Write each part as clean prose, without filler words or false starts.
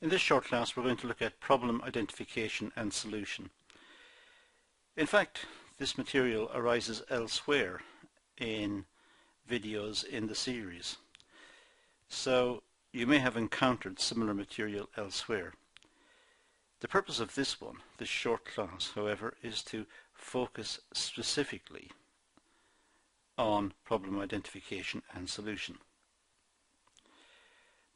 In this short class we're going to look at problem identification and solution. In fact, this material arises elsewhere in videos in the series, so you may have encountered similar material elsewhere. The purpose of this short class, however, is to focus specifically on problem identification and solution.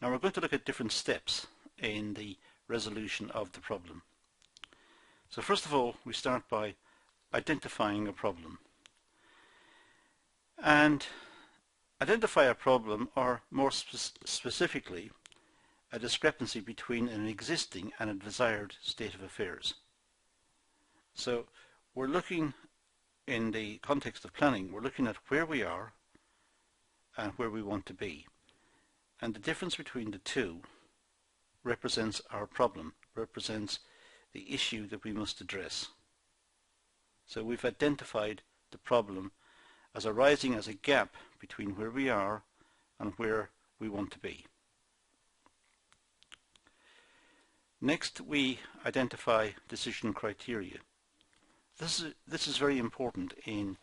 Now we're going to look at different steps in the resolution of the problem. So first of all, we start by identifying a problem. And identify a problem, or more specifically, a discrepancy between an existing and a desired state of affairs. So we're looking, in the context of planning, we're looking at where we are and where we want to be. And the difference between the two represents our problem, represents the issue that we must address. So we've identified the problem as arising as a gap between where we are and where we want to be. Next, we identify decision criteria. This is very important in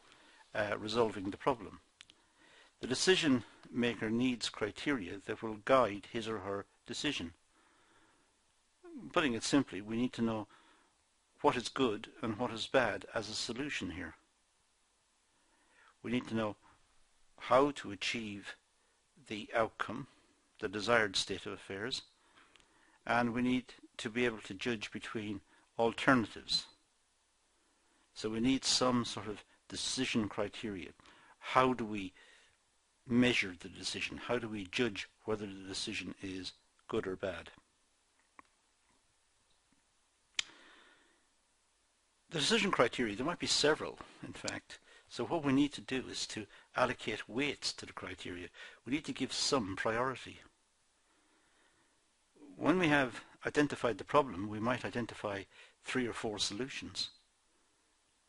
resolving the problem. The decision maker needs criteria that will guide his or her decision. Putting it simply, we need to know what is good and what is bad as a solution here. We need to know how to achieve the outcome, the desired state of affairs, and we need to be able to judge between alternatives. So we need some sort of decision criteria. How do we measure the decision? How do we judge whether the decision is good or bad? The decision criteria, there might be several, in fact. So what we need to do is to allocate weights to the criteria. We need to give some priority. When we have identified the problem, we might identify 3 or 4 solutions.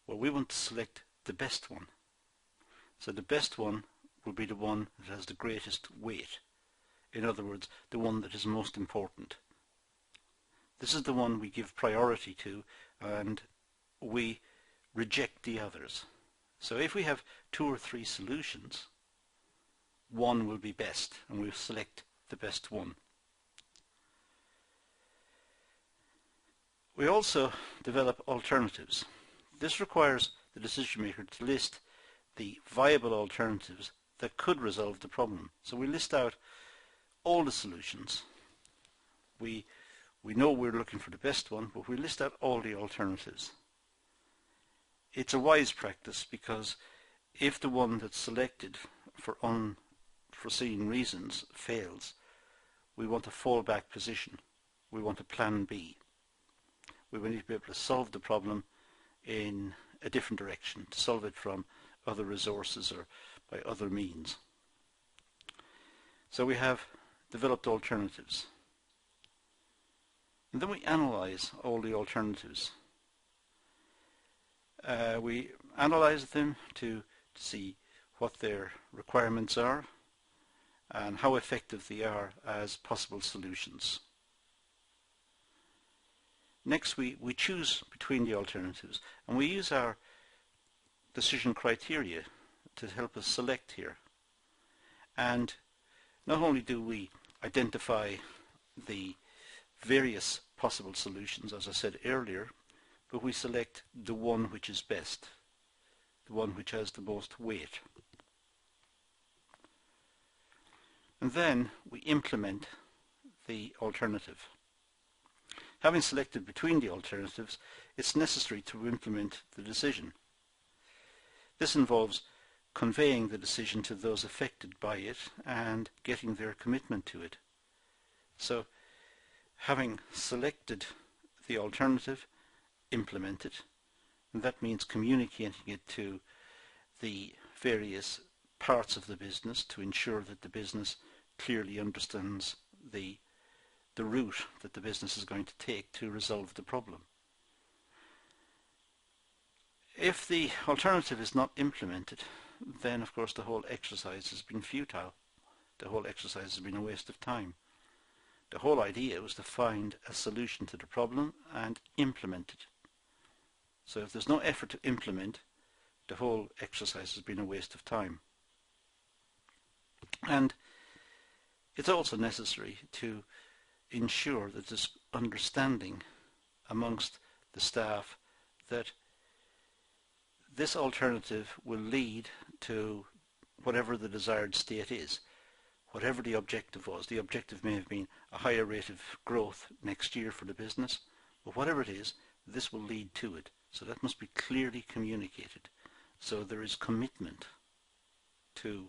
Well, we want to select the best one. So the best one will be the one that has the greatest weight. In other words, the one that is most important. This is the one we give priority to, and we reject the others. So if we have 2 or 3 solutions, one will be best, and we'll select the best one. We also develop alternatives. This requires the decision maker to list the viable alternatives that could resolve the problem. So we list out all the solutions. We know we're looking for the best one, but we list out all the alternatives. It's a wise practice, because if the one that's selected for unforeseen reasons fails, we want a fallback position. We want a plan B. We need to be able to solve the problem in a different direction, to solve it from other resources or by other means. So we have developed alternatives. And then we analyze all the alternatives. We analyze them to see what their requirements are and how effective they are as possible solutions. Next, we choose between the alternatives, and we use our decision criteria to help us select here. And not only do we identify the various possible solutions, as I said earlier, but we select the one which is best, the one which has the most weight. And then we implement the alternative. Having selected between the alternatives, it's necessary to implement the decision. This involves conveying the decision to those affected by it and getting their commitment to it. So, having selected the alternative, implement it, and that means communicating it to the various parts of the business to ensure that the business clearly understands the route that the business is going to take to resolve the problem. If the alternative is not implemented, then of course the whole exercise has been futile. The whole exercise has been a waste of time. The whole idea was to find a solution to the problem and implement it. So if there's no effort to implement, the whole exercise has been a waste of time. And it's also necessary to ensure that there's understanding amongst the staff that this alternative will lead to whatever the desired state is. Whatever the objective was, the objective may have been a higher rate of growth next year for the business, but whatever it is, this will lead to it. So that must be clearly communicated. So there is commitment to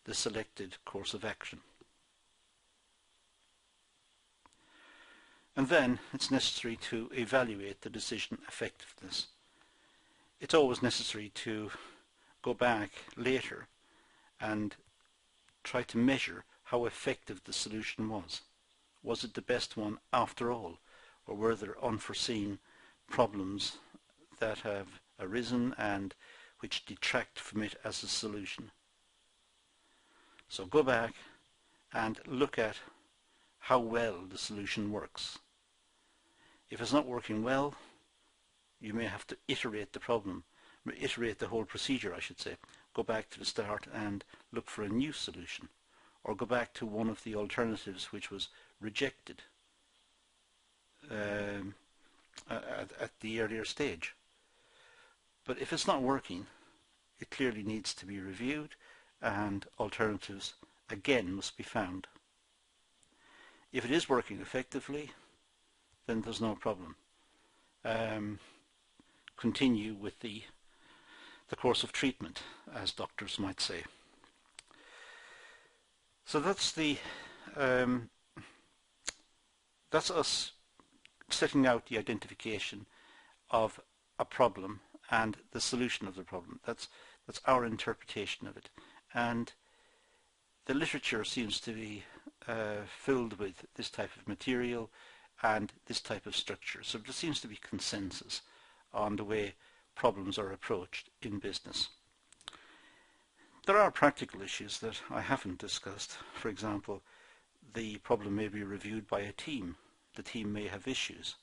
the selected course of action. And then it's necessary to evaluate the decision effectiveness. It's always necessary to go back later and try to measure how effective the solution was. Was it the best one after all, or were there unforeseen problems that have arisen and which detract from it as a solution? So go back and look at how well the solution works. If it's not working well, you may have to iterate the problem, iterate the whole procedure, I should say. Go back to the start and look for a new solution, or go back to one of the alternatives which was rejected at the earlier stage. But if it's not working, it clearly needs to be reviewed and alternatives again must be found. If it is working effectively, then there's no problem. Continue with the course of treatment, as doctors might say. So that's us setting out the identification of a problem and the solution of the problem. That's our interpretation of it. And the literature seems to be filled with this type of material and this type of structure. So there seems to be consensus on the way problems are approached in business. There are practical issues that I haven't discussed. For example, the problem may be reviewed by a team. The team may have issues.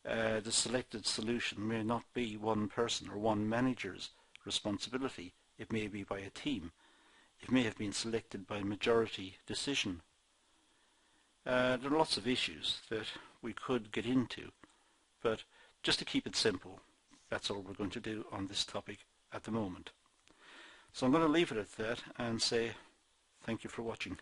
The selected solution may not be one person or one manager's responsibility. It may be by a team. It may have been selected by majority decision. There are lots of issues that we could get into, but just to keep it simple, that's all we're going to do on this topic at the moment. So I'm going to leave it at that and say thank you for watching.